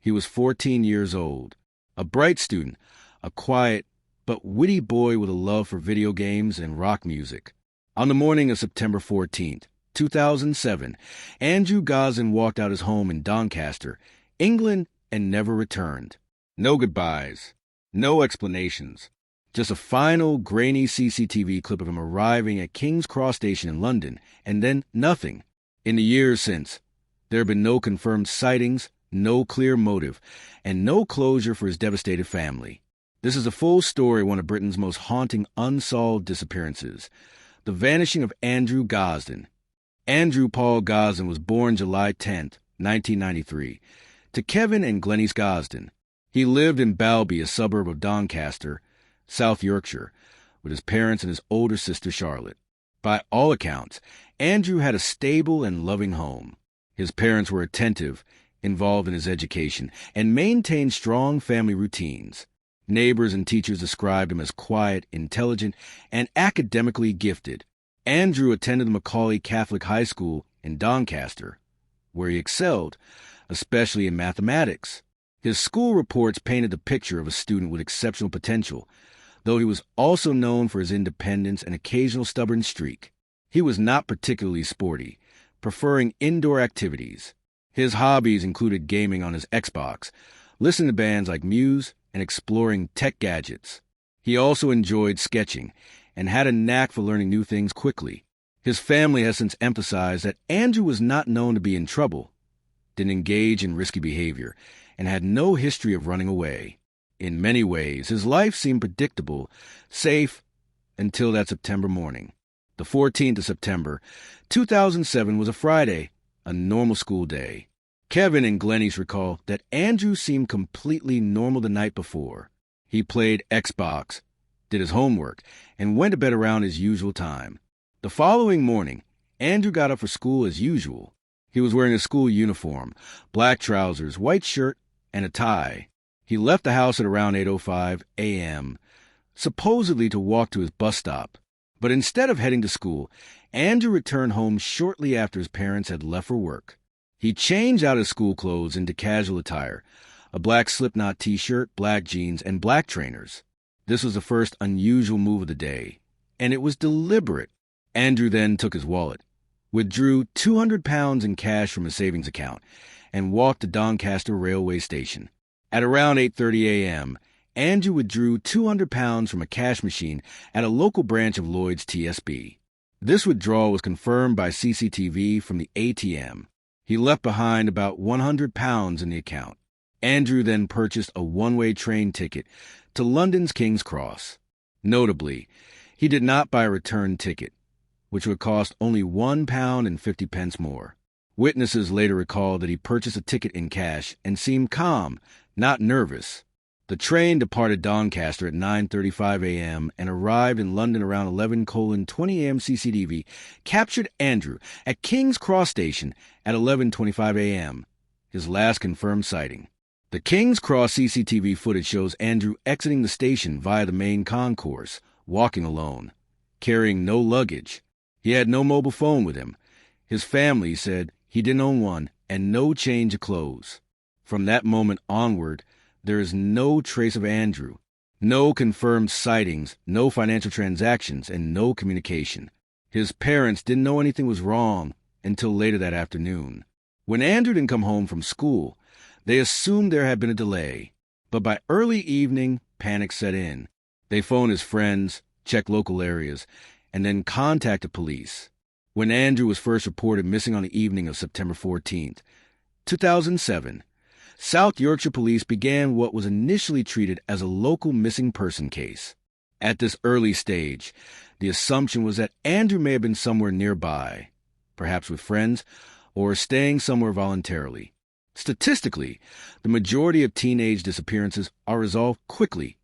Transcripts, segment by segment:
He was 14 years old, a bright student, a quiet but witty boy with a love for video games and rock music. On the morning of September 14th, 2007, Andrew Gosden walked out his home in Doncaster, England, and never returned. No goodbyes, no explanations, just a final, grainy CCTV clip of him arriving at King's Cross Station in London, and then nothing. In the years since, there have been no confirmed sightings, no clear motive, and no closure for his devastated family. This is a full story of one of Britain's most haunting unsolved disappearances, the vanishing of Andrew Gosden. Andrew Paul Gosden was born July 10, 1993, to Kevin and Glenys Gosden. He lived in Balby, a suburb of Doncaster, South Yorkshire, with his parents and his older sister Charlotte. By all accounts, Andrew had a stable and loving home. His parents were attentive, involved in his education, and maintained strong family routines. Neighbors and teachers described him as quiet, intelligent, and academically gifted. Andrew attended the Macaulay Catholic High School in Doncaster, where he excelled, especially in mathematics. His school reports painted the picture of a student with exceptional potential, though he was also known for his independence and occasional stubborn streak. He was not particularly sporty, preferring indoor activities. His hobbies included gaming on his Xbox, listening to bands like Muse, and exploring tech gadgets. He also enjoyed sketching and had a knack for learning new things quickly. His family has since emphasized that Andrew was not known to be in trouble, didn't engage in risky behavior, and had no history of running away. In many ways, his life seemed predictable, safe, until that September morning. The 14th of September, 2007 was a Friday, a normal school day. Kevin and Glenys recall that Andrew seemed completely normal the night before. He played Xbox, did his homework, and went to bed around his usual time. The following morning, Andrew got up for school as usual. He was wearing a school uniform, black trousers, white shirt, and a tie. He left the house at around 8:05 a.m., supposedly to walk to his bus stop. But instead of heading to school, Andrew returned home shortly after his parents had left for work. He changed out his school clothes into casual attire, a black Slipknot t-shirt, black jeans, and black trainers. This was the first unusual move of the day, and it was deliberate. Andrew then took his wallet, withdrew £200 in cash from his savings account, and walked to Doncaster railway station. At around 8:30 a.m., Andrew withdrew £200 from a cash machine at a local branch of Lloyd's TSB. This withdrawal was confirmed by CCTV from the ATM. He left behind about £100 in the account. Andrew then purchased a one-way train ticket to London's King's Cross. Notably, he did not buy a return ticket, which would cost only £1.50 more. Witnesses later recalled that he purchased a ticket in cash and seemed calm, not nervous. The train departed Doncaster at 9:35 a.m. and arrived in London around 11:20 a.m. CCTV captured Andrew at King's Cross Station at 11:25 a.m., his last confirmed sighting. The King's Cross CCTV footage shows Andrew exiting the station via the main concourse, walking alone, carrying no luggage. He had no mobile phone with him. His family said he didn't own one and no change of clothes. From that moment onward, there is no trace of Andrew, no confirmed sightings, no financial transactions, and no communication. His parents didn't know anything was wrong until later that afternoon. When Andrew didn't come home from school, they assumed there had been a delay. But by early evening, panic set in. They phoned his friends, checked local areas, and then contacted police. When Andrew was first reported missing on the evening of September 14th, 2007, South Yorkshire Police began what was initially treated as a local missing person case. At this early stage, the assumption was that Andrew may have been somewhere nearby, perhaps with friends, or staying somewhere voluntarily. Statistically, the majority of teenage disappearances are resolved quickly,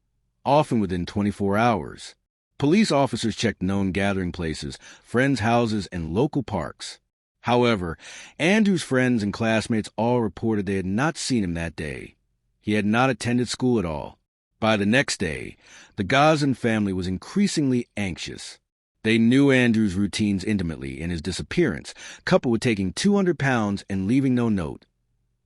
often within 24 hours. Police officers checked known gathering places, friends' houses, and local parks. However, Andrew's friends and classmates all reported they had not seen him that day. He had not attended school at all. By the next day, the Gosden family was increasingly anxious. They knew Andrew's routines intimately, and his disappearance, coupled with taking £200 and leaving no note,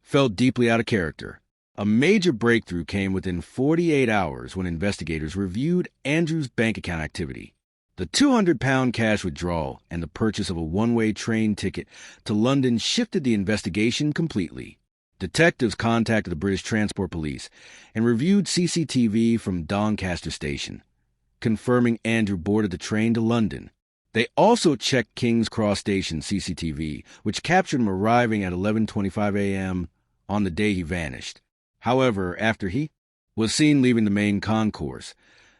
felt deeply out of character. A major breakthrough came within 48 hours when investigators reviewed Andrew's bank account activity. The £200 cash withdrawal and the purchase of a one-way train ticket to London shifted the investigation completely. Detectives contacted the British Transport Police and reviewed CCTV from Doncaster station, confirming Andrew boarded the train to London. They also checked King's Cross Station CCTV, which captured him arriving at 11:25 a.m. on the day he vanished. However, after he was seen leaving the main concourse,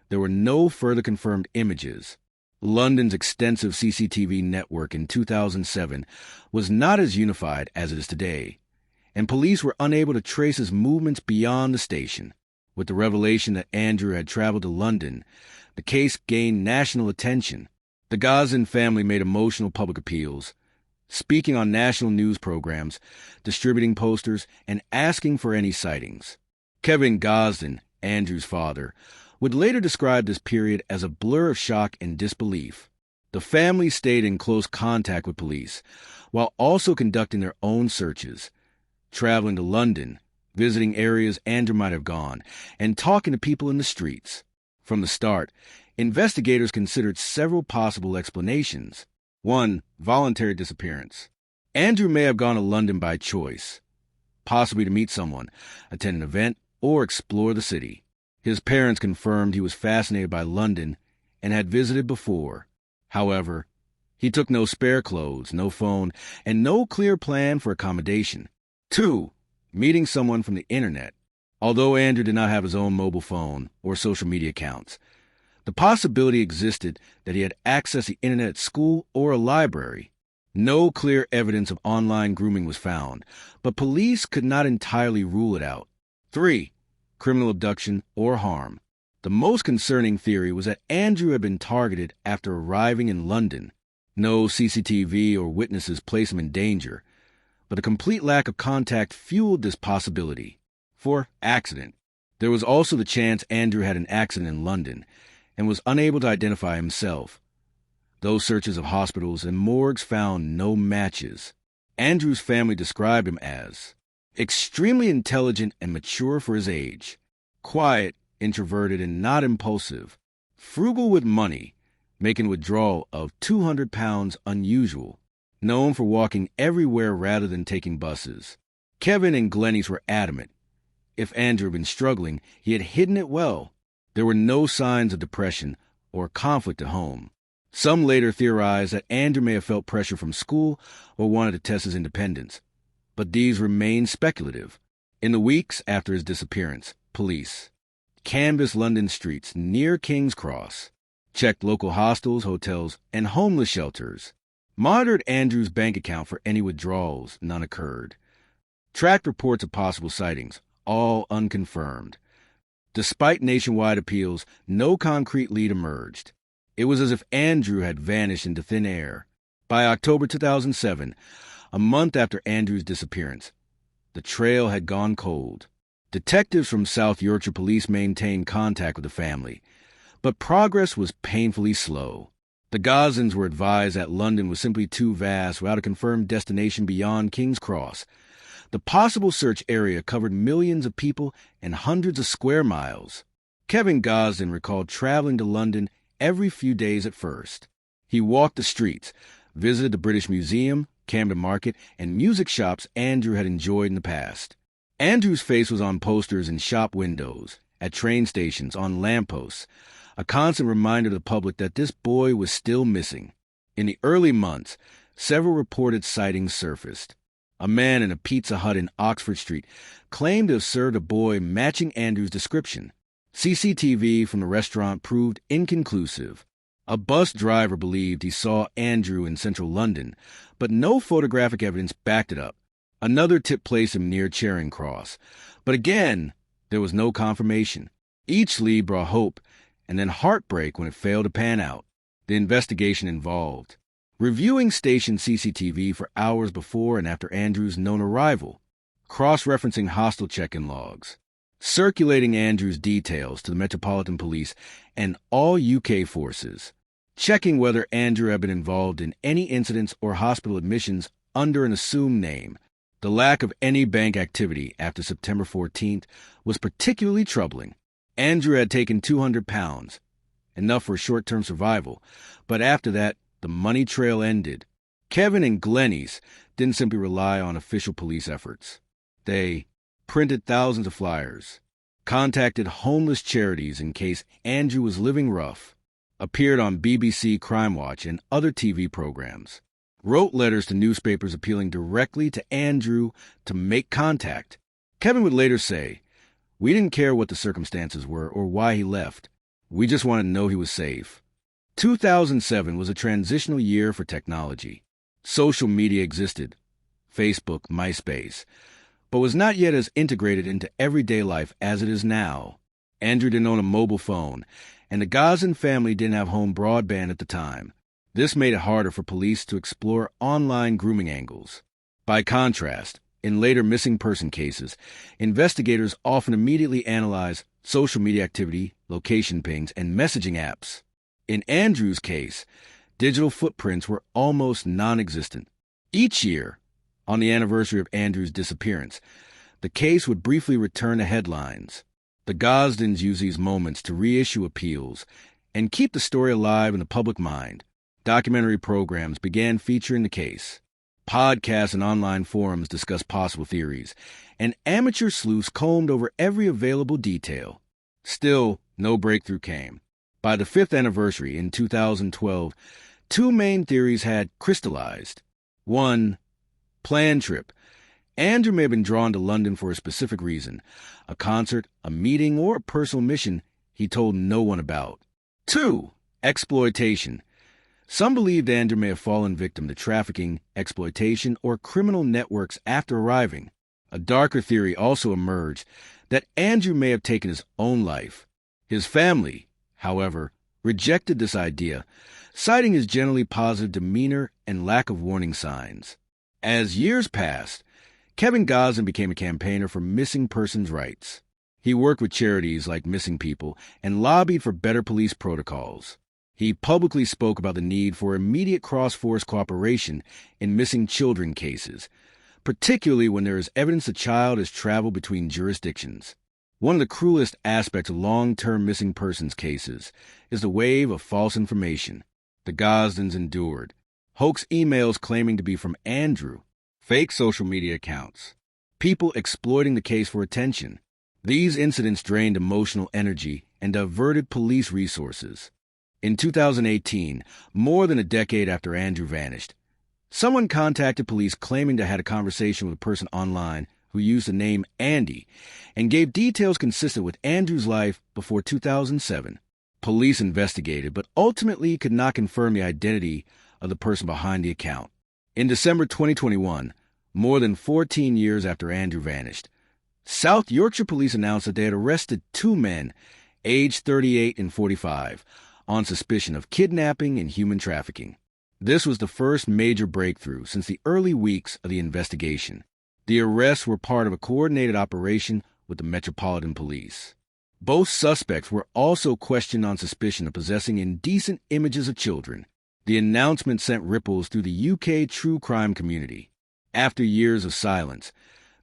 there were no further confirmed images. London's extensive CCTV network in 2007 was not as unified as it is today, and police were unable to trace his movements beyond the station. With the revelation that Andrew had traveled to London, the case gained national attention. The Gosden family made emotional public appeals, speaking on national news programs, distributing posters, and asking for any sightings. Kevin Gosden, Andrew's father, would later describe this period as a blur of shock and disbelief. The family stayed in close contact with police, while also conducting their own searches, traveling to London, visiting areas Andrew might have gone, and talking to people in the streets. From the start, investigators considered several possible explanations. 1. Voluntary disappearance. Andrew may have gone to London by choice, possibly to meet someone, attend an event, or explore the city. His parents confirmed he was fascinated by London and had visited before. However, he took no spare clothes, no phone, and no clear plan for accommodation. 2. Meeting someone from the internet. Although Andrew did not have his own mobile phone or social media accounts, the possibility existed that he had accessed the internet at school or a library. No clear evidence of online grooming was found, but police could not entirely rule it out. 3. Criminal abduction or harm. The most concerning theory was that Andrew had been targeted after arriving in London. No CCTV or witnesses placed him in danger, but a complete lack of contact fueled this possibility. 4. Accident. There was also the chance Andrew had an accident in London and was unable to identify himself. Those searches of hospitals and morgues found no matches. Andrew's family described him as extremely intelligent and mature for his age, quiet, introverted, and not impulsive, frugal with money, making withdrawal of £200 unusual, known for walking everywhere rather than taking buses. Kevin and Glennies were adamant. If Andrew had been struggling, he had hidden it well. There were no signs of depression or conflict at home. Some later theorized that Andrew may have felt pressure from school or wanted to test his independence, but these remain speculative. In the weeks after his disappearance, police canvassed London streets near King's Cross, checked local hostels, hotels, and homeless shelters, monitored Andrew's bank account for any withdrawals. None occurred. Tracked reports of possible sightings, all unconfirmed. Despite nationwide appeals, no concrete lead emerged. It was as if Andrew had vanished into thin air. By October 2007, a month after Andrew's disappearance, the trail had gone cold. Detectives from South Yorkshire Police maintained contact with the family, but progress was painfully slow. The Gosdens were advised that London was simply too vast without a confirmed destination beyond King's Cross. The possible search area covered millions of people and hundreds of square miles. Kevin Gosden recalled traveling to London every few days at first. He walked the streets, visited the British Museum, Camden Market, and music shops Andrew had enjoyed in the past. Andrew's face was on posters in shop windows, at train stations, on lampposts, a constant reminder to the public that this boy was still missing. In the early months, several reported sightings surfaced. A man in a Pizza Hut in Oxford Street claimed to have served a boy matching Andrew's description. CCTV from the restaurant proved inconclusive. A bus driver believed he saw Andrew in central London, but no photographic evidence backed it up. Another tip placed him near Charing Cross, but again, there was no confirmation. Each lead brought hope, and then heartbreak when it failed to pan out. The investigation involved reviewing station CCTV for hours before and after Andrew's known arrival, cross-referencing hostile check-in logs, circulating Andrew's details to the Metropolitan Police and all UK forces, checking whether Andrew had been involved in any incidents or hospital admissions under an assumed name, The lack of any bank activity after September 14th was particularly troubling. Andrew had taken £200, enough for short-term survival, but after that, the money trail ended. Kevin and Glennies didn't simply rely on official police efforts. They printed thousands of flyers, contacted homeless charities in case Andrew was living rough, appeared on BBC Crime Watch and other TV programs, wrote letters to newspapers appealing directly to Andrew to make contact. Kevin would later say, "We didn't care what the circumstances were or why he left. We just wanted to know he was safe." 2007 was a transitional year for technology. Social media existed, Facebook, MySpace, but was not yet as integrated into everyday life as it is now. Andrew didn't own a mobile phone, and the Gosden family didn't have home broadband at the time. This made it harder for police to explore online grooming angles. By contrast, in later missing person cases, investigators often immediately analyze social media activity, location pings, and messaging apps. In Andrew's case, digital footprints were almost non-existent. Each year, on the anniversary of Andrew's disappearance, the case would briefly return to headlines. The Gosdens used these moments to reissue appeals and keep the story alive in the public mind. Documentary programs began featuring the case. Podcasts and online forums discussed possible theories, and amateur sleuths combed over every available detail. Still, no breakthrough came. By the 5th anniversary in 2012, two main theories had crystallized. One, planned trip. Andrew may have been drawn to London for a specific reason, a concert, a meeting, or a personal mission he told no one about. Two, exploitation. Some believed Andrew may have fallen victim to trafficking, exploitation, or criminal networks after arriving. A darker theory also emerged that Andrew may have taken his own life. His family, however, rejected this idea, citing his generally positive demeanor and lack of warning signs. As years passed, Kevin Gosden became a campaigner for missing persons' rights. He worked with charities like Missing People and lobbied for better police protocols. He publicly spoke about the need for immediate cross-force cooperation in missing children cases, particularly when there is evidence a child has traveled between jurisdictions. One of the cruelest aspects of long-term missing persons cases is the wave of false information the Gosdens endured. Hoax emails claiming to be from Andrew, fake social media accounts, people exploiting the case for attention. These incidents drained emotional energy and diverted police resources. In 2018, more than a decade after Andrew vanished, someone contacted police claiming to have had a conversation with a person online who used the name Andy and gave details consistent with Andrew's life before 2007. Police investigated, but ultimately could not confirm the identity of the person behind the account. In December 2021, more than 14 years after Andrew vanished, South Yorkshire Police announced that they had arrested two men, aged 38 and 45, on suspicion of kidnapping and human trafficking. This was the first major breakthrough since the early weeks of the investigation. The arrests were part of a coordinated operation with the Metropolitan Police. Both suspects were also questioned on suspicion of possessing indecent images of children. The announcement sent ripples through the UK true crime community. After years of silence,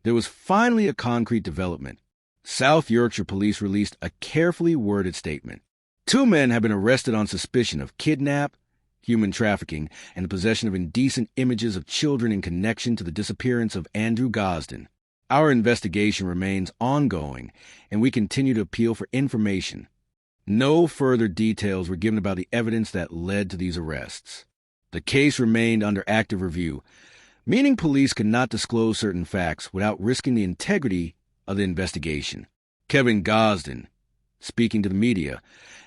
there was finally a concrete development. South Yorkshire Police released a carefully worded statement. Two men have been arrested on suspicion of kidnap, human trafficking, and the possession of indecent images of children in connection to the disappearance of Andrew Gosden. Our investigation remains ongoing, and we continue to appeal for information. No further details were given about the evidence that led to these arrests. The case remained under active review, meaning police could not disclose certain facts without risking the integrity of the investigation. Kevin Gosden, speaking to the media,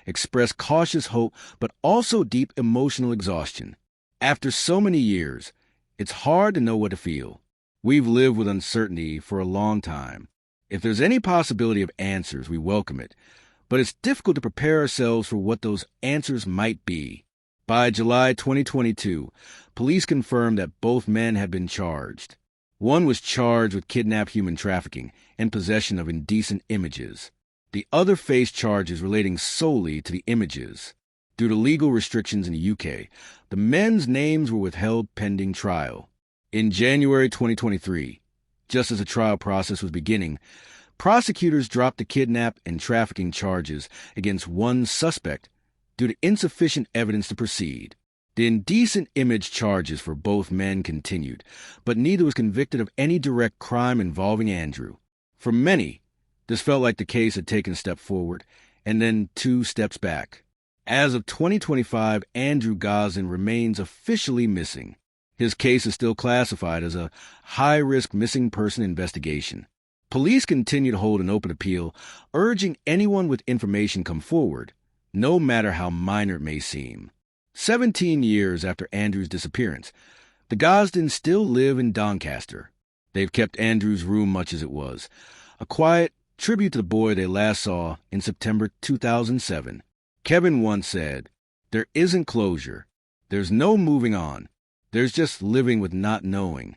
expressed cautious hope but also deep emotional exhaustion. After so many years, it's hard to know what to feel. We've lived with uncertainty for a long time. If there's any possibility of answers, we welcome it, but it's difficult to prepare ourselves for what those answers might be. By July 2022, police confirmed that both men had been charged. One was charged with kidnapped human trafficking and possession of indecent images. The other faced charges relating solely to the images. Due to legal restrictions in the UK, the men's names were withheld pending trial. In January 2023, Just as the trial process was beginning, prosecutors dropped the kidnap and trafficking charges against one suspect due to insufficient evidence to proceed. The indecent image charges for both men continued, but neither was convicted of any direct crime involving Andrew. For many, this felt like the case had taken a step forward and then 2 steps back. As of 2025, Andrew Gosden remains officially missing. His case is still classified as a high-risk missing person investigation. Police continue to hold an open appeal, urging anyone with information come forward, no matter how minor it may seem. 17 years after Andrew's disappearance, the Gosdens still live in Doncaster. They've kept Andrew's room much as it was, a quiet tribute to the boy they last saw in September 2007. Kevin once said, "There isn't closure. There's no moving on. There's just living with not knowing."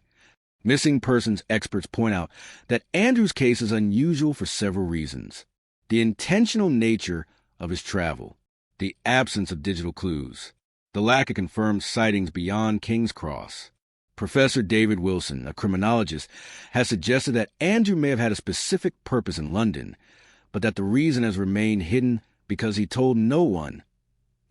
Missing persons experts point out that Andrew's case is unusual for several reasons. The intentional nature of his travel, the absence of digital clues, the lack of confirmed sightings beyond King's Cross. Professor David Wilson, a criminologist, has suggested that Andrew may have had a specific purpose in London, but that the reason has remained hidden because he told no one,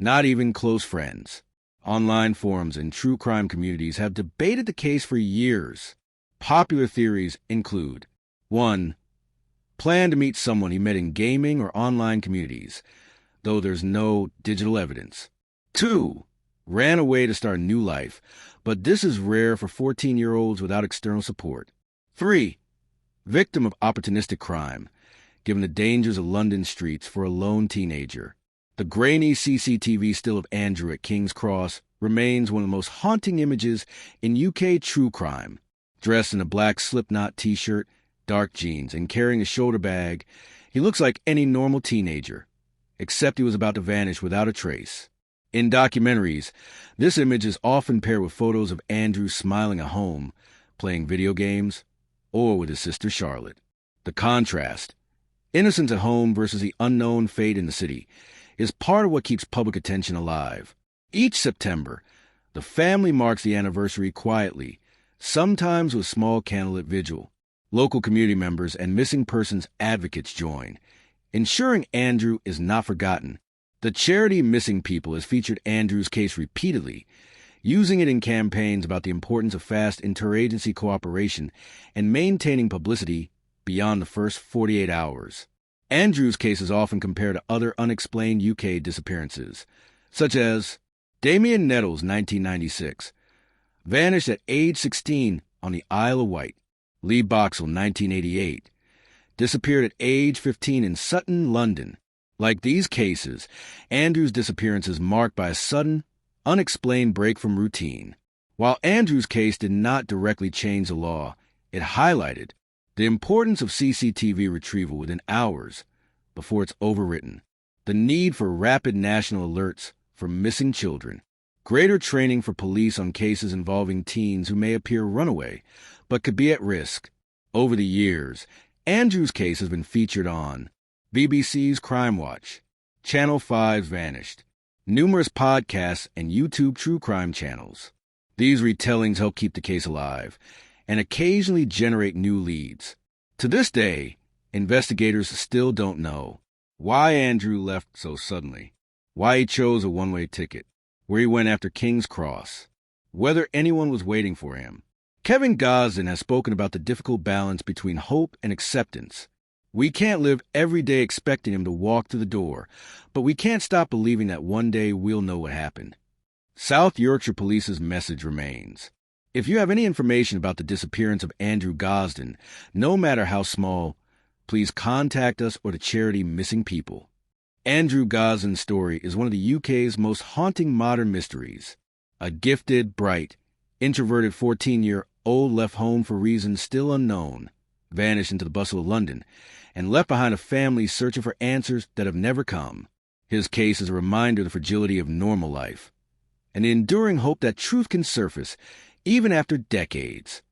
not even close friends. Online forums and true crime communities have debated the case for years. Popular theories include 1. Planned to meet someone he met in gaming or online communities, though there's no digital evidence. 2. Ran away to start a new life, but this is rare for 14-year-olds without external support. 3. Victim of opportunistic crime, given the dangers of London streets for a lone teenager. The grainy CCTV still of Andrew at King's Cross remains one of the most haunting images in UK true crime. Dressed in a black Slipknot t-shirt, dark jeans, and carrying a shoulder bag, he looks like any normal teenager, except he was about to vanish without a trace. In documentaries, this image is often paired with photos of Andrew smiling at home, playing video games, or with his sister Charlotte. The contrast, innocence at home versus the unknown fate in the city, is part of what keeps public attention alive. Each September, the family marks the anniversary quietly, sometimes with small candlelit vigil. Local community members and missing persons advocates join, ensuring Andrew is not forgotten. The charity Missing People has featured Andrew's case repeatedly, using it in campaigns about the importance of fast interagency cooperation and maintaining publicity beyond the first 48 hours. Andrew's case is often compared to other unexplained UK disappearances, such as Damien Nettles, 1996, vanished at age 16 on the Isle of Wight. Lee Boxall, 1988, disappeared at age 15 in Sutton, London. Like these cases, Andrew's disappearance is marked by a sudden, unexplained break from routine. While Andrew's case did not directly change the law, it highlighted the importance of CCTV retrieval within hours before it's overwritten, the need for rapid national alerts for missing children, greater training for police on cases involving teens who may appear runaway but could be at risk. Over the years, Andrew's case has been featured on BBC's Crime Watch, Channel 5's Vanished, numerous podcasts and YouTube true crime channels. These retellings help keep the case alive and occasionally generate new leads. To this day, investigators still don't know why Andrew left so suddenly, why he chose a one-way ticket, where he went after King's Cross, whether anyone was waiting for him. Kevin Gosden has spoken about the difficult balance between hope and acceptance. We can't live every day expecting him to walk through the door, but we can't stop believing that one day we'll know what happened. South Yorkshire Police's message remains. If you have any information about the disappearance of Andrew Gosden, no matter how small, please contact us or the charity Missing People. Andrew Gosden's story is one of the UK's most haunting modern mysteries. A gifted, bright, introverted 14-year-old left home for reasons still unknown, vanished into the bustle of London, and left behind a family searching for answers that have never come. His case is a reminder of the fragility of normal life, and the enduring hope that truth can surface even after decades.